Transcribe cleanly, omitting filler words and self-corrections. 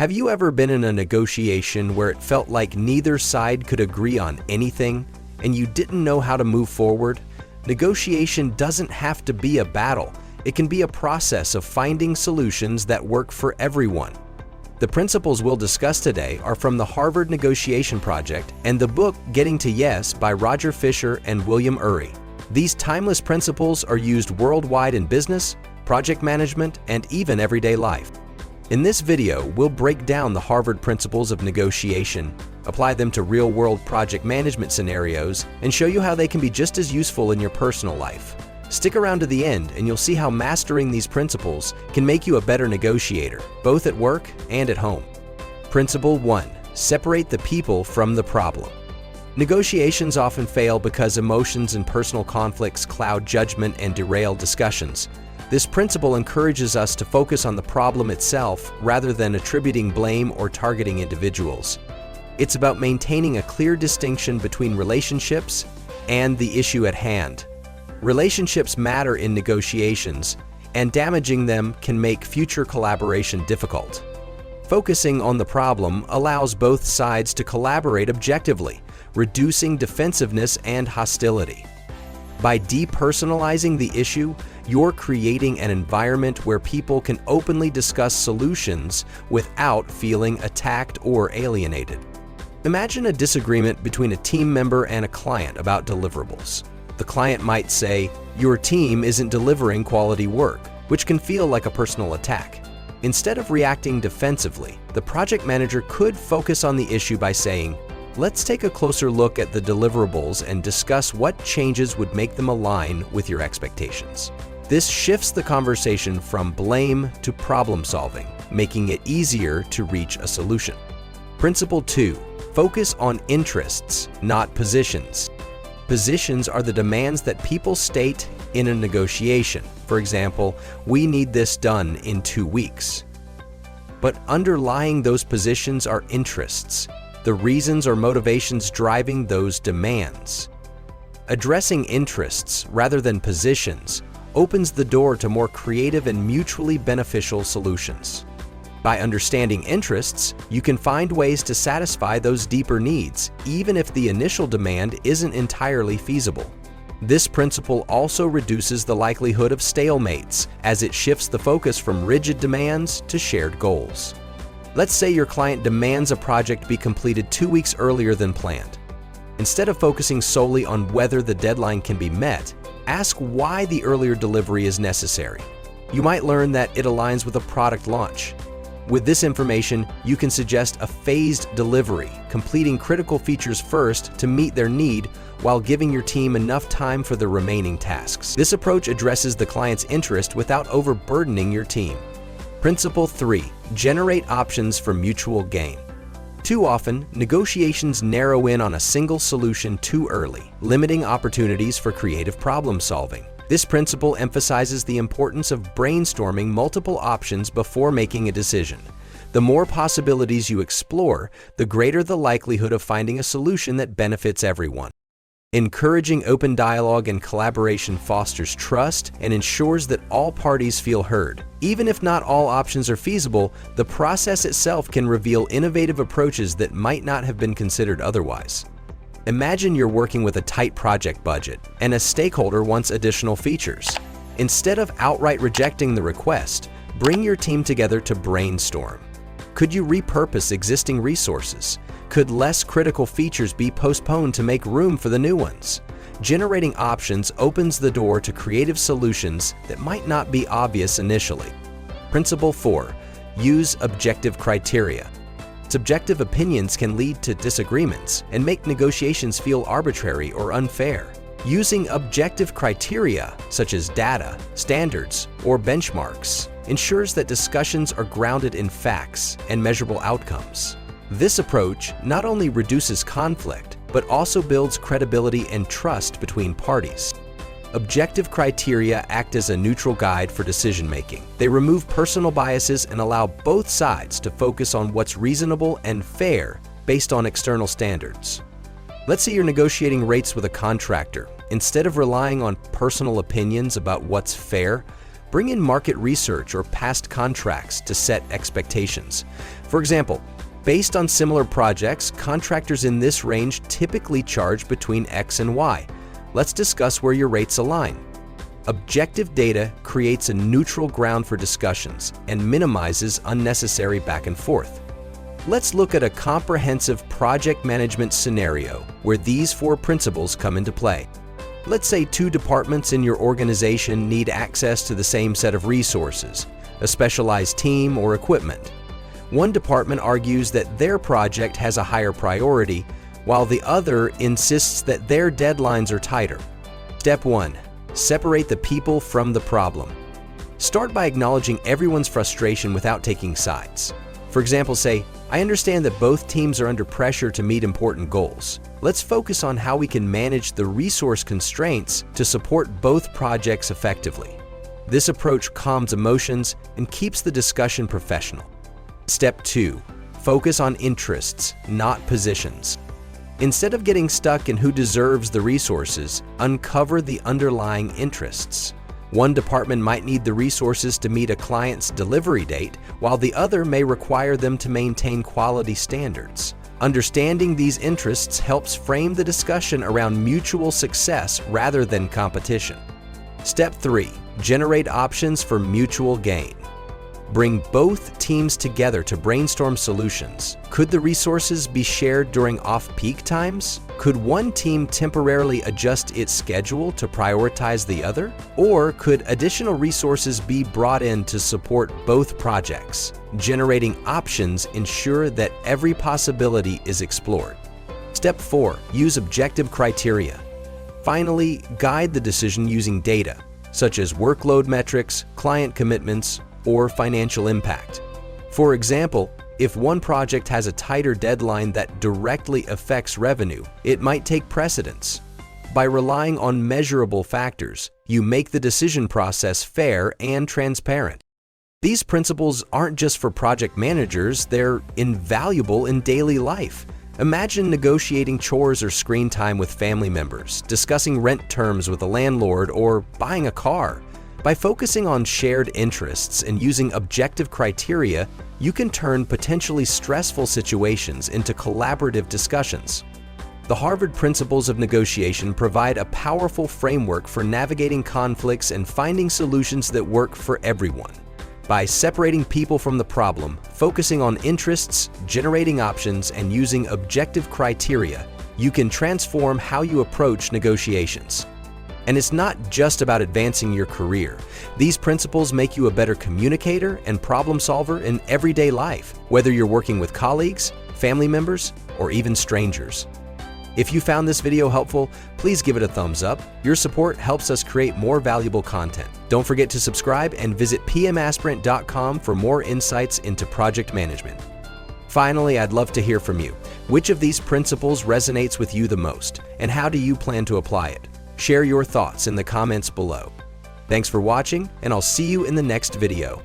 Have you ever been in a negotiation where it felt like neither side could agree on anything and you didn't know how to move forward? Negotiation doesn't have to be a battle. It can be a process of finding solutions that work for everyone. The principles we'll discuss today are from the Harvard Negotiation Project and the book Getting to Yes by Roger Fisher and William Ury. These timeless principles are used worldwide in business, project management, and even everyday life. In this video, we'll break down the Harvard principles of negotiation, apply them to real-world project management scenarios, and show you how they can be just as useful in your personal life. Stick around to the end and you'll see how mastering these principles can make you a better negotiator, both at work and at home. Principle 1. Separate the people from the problem. Negotiations often fail because emotions and personal conflicts cloud judgment and derail discussions. This principle encourages us to focus on the problem itself rather than attributing blame or targeting individuals. It's about maintaining a clear distinction between relationships and the issue at hand. Relationships matter in negotiations, and damaging them can make future collaboration difficult. Focusing on the problem allows both sides to collaborate objectively, reducing defensiveness and hostility. By depersonalizing the issue, you're creating an environment where people can openly discuss solutions without feeling attacked or alienated. Imagine a disagreement between a team member and a client about deliverables. The client might say, "Your team isn't delivering quality work," which can feel like a personal attack. Instead of reacting defensively, the project manager could focus on the issue by saying, "Let's take a closer look at the deliverables and discuss what changes would make them align with your expectations." This shifts the conversation from blame to problem solving, making it easier to reach a solution. Principle 2. Focus on interests, not positions. Positions are the demands that people state in a negotiation. For example, "We need this done in 2 weeks." But underlying those positions are interests, the reasons or motivations driving those demands. Addressing interests rather than positions opens the door to more creative and mutually beneficial solutions. By understanding interests, you can find ways to satisfy those deeper needs, even if the initial demand isn't entirely feasible. This principle also reduces the likelihood of stalemates, as it shifts the focus from rigid demands to shared goals. Let's say your client demands a project be completed 2 weeks earlier than planned. Instead of focusing solely on whether the deadline can be met, ask why the earlier delivery is necessary. You might learn that it aligns with a product launch. With this information, you can suggest a phased delivery, completing critical features first to meet their need while giving your team enough time for the remaining tasks. This approach addresses the client's interest without overburdening your team. Principle 3. Generate options for mutual gain. Too often, negotiations narrow in on a single solution too early, limiting opportunities for creative problem solving. This principle emphasizes the importance of brainstorming multiple options before making a decision. The more possibilities you explore, the greater the likelihood of finding a solution that benefits everyone. Encouraging open dialogue and collaboration fosters trust and ensures that all parties feel heard. Even if not all options are feasible, the process itself can reveal innovative approaches that might not have been considered otherwise. Imagine you're working with a tight project budget and a stakeholder wants additional features. Instead of outright rejecting the request, bring your team together to brainstorm. Could you repurpose existing resources? Could less critical features be postponed to make room for the new ones? Generating options opens the door to creative solutions that might not be obvious initially. Principle 4. Use objective criteria. Subjective opinions can lead to disagreements and make negotiations feel arbitrary or unfair. Using objective criteria, such as data, standards, or benchmarks, ensures that discussions are grounded in facts and measurable outcomes. This approach not only reduces conflict, but also builds credibility and trust between parties. Objective criteria act as a neutral guide for decision-making. They remove personal biases and allow both sides to focus on what's reasonable and fair based on external standards. Let's say you're negotiating rates with a contractor. Instead of relying on personal opinions about what's fair, Bring in market research or past contracts to set expectations. For example, based on similar projects, contractors in this range typically charge between X and Y. Let's discuss where your rates align. Objective data creates a neutral ground for discussions and minimizes unnecessary back and forth. Let's look at a comprehensive project management scenario where these 4 principles come into play. Let's say 2 departments in your organization need access to the same set of resources, a specialized team or equipment. One department argues that their project has a higher priority, while the other insists that their deadlines are tighter. Step 1. Separate the people from the problem. Start by acknowledging everyone's frustration without taking sides. For example, say, "I understand that both teams are under pressure to meet important goals. Let's focus on how we can manage the resource constraints to support both projects effectively." This approach calms emotions and keeps the discussion professional. Step 2. Focus on interests, not positions. Instead of getting stuck in who deserves the resources, uncover the underlying interests. One department might need the resources to meet a client's delivery date, while the other may require them to maintain quality standards. Understanding these interests helps frame the discussion around mutual success rather than competition. Step 3. Generate options for mutual gain. Bring both teams together to brainstorm solutions. Could the resources be shared during off-peak times? Could one team temporarily adjust its schedule to prioritize the other? Or could additional resources be brought in to support both projects? Generating options ensure that every possibility is explored. Step 4. Use objective criteria. Finally, guide the decision using data, such as workload metrics, client commitments, or financial impact. For example, if one project has a tighter deadline that directly affects revenue, it might take precedence. By relying on measurable factors, you make the decision process fair and transparent. These principles aren't just for project managers, they're invaluable in daily life. Imagine negotiating chores or screen time with family members, discussing rent terms with a landlord, or buying a car. By focusing on shared interests and using objective criteria, you can turn potentially stressful situations into collaborative discussions. The Harvard Principles of Negotiation provide a powerful framework for navigating conflicts and finding solutions that work for everyone. By separating people from the problem, focusing on interests, generating options, and using objective criteria, you can transform how you approach negotiations. And it's not just about advancing your career. These principles make you a better communicator and problem solver in everyday life, whether you're working with colleagues, family members, or even strangers. If you found this video helpful, please give it a thumbs up. Your support helps us create more valuable content. Don't forget to subscribe and visit pmaspirant.com for more insights into project management. Finally, I'd love to hear from you. Which of these principles resonates with you the most, and how do you plan to apply it? Share your thoughts in the comments below. Thanks for watching, and I'll see you in the next video.